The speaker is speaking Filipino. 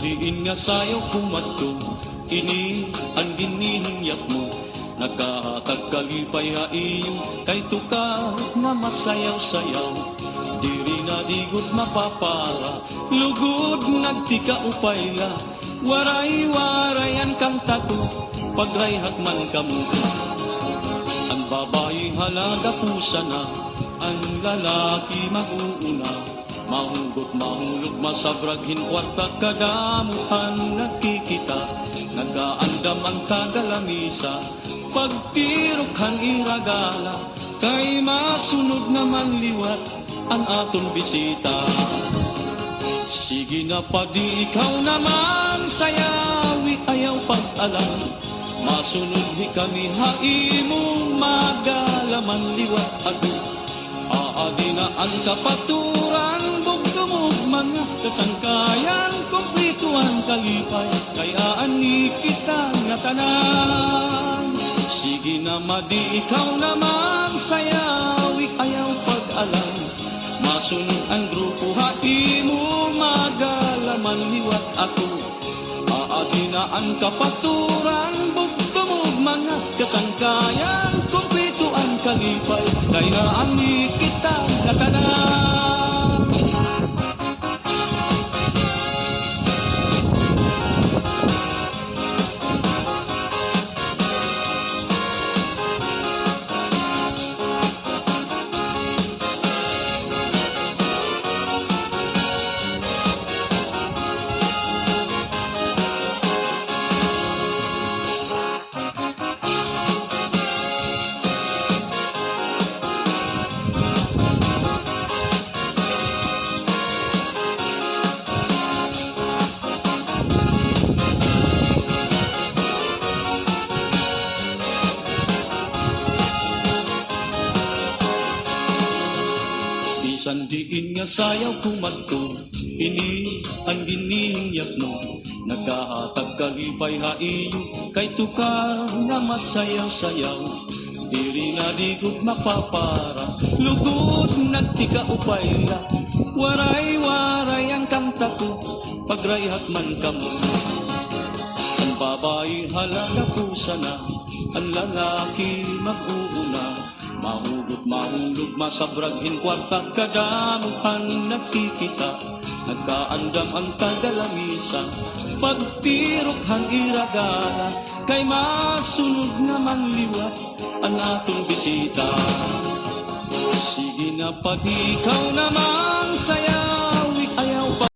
diin nga sayaw kumadto, ini ang ginihinyak mo. Nagkahatag kalipay ha iyo, kay tukar nga masayaw-sayaw. Diri na digot mapapara, lugod nagtika upayla. Waray-warayan kang tato, pagrayhak man kamo. Ang babae halaga pusa na, ang lalaki mag-uuna. Mahugot, mahulog, masabrag, hinwarta, kadamuhan, nakikita. Nagaandam ang tagalamisa, pagtirokhan iragala, kay masunod naman liwat ang aton bisita. Sige na padi ikaw naman, sayawi ayaw pag-alam. Masunod di kami haimong magalaman liwat ako. Aadi na ang kapaturan, bugdumog mga kasangkayan, kumplituan kalipay, kaya ani kita nga tanan. Sige na madi ikaw naman, sayawi ayaw pag-alam. Masunod ang grupo, hati mo magalaman liwat ako. Aadi na ang kapaturan, bugdumog mga kasangkayan, kumplituan kalipay, kaya ani kita nga tanan. Sandiin nga sayaw kumadto, ini ang ginihinyak mo. Nagkahatag kalipay ha iyo, kay tukar nga masayaw-sayaw. Diri na digot mapapara, lugod nagtika upayla. Waray-waray ang kanta ko, pagrayhak man kamo. Ang babae halaga pusa na, ang lalaki mag-uuna. Mahugot, mahulog, masabrag, hinwarta, kadamuhan, nakikita. Nagkaandam ang tagalamisa, pagtirokhan iragala, kay masunod naman liwat ang atong bisita. Sige na pag ikaw naman saya,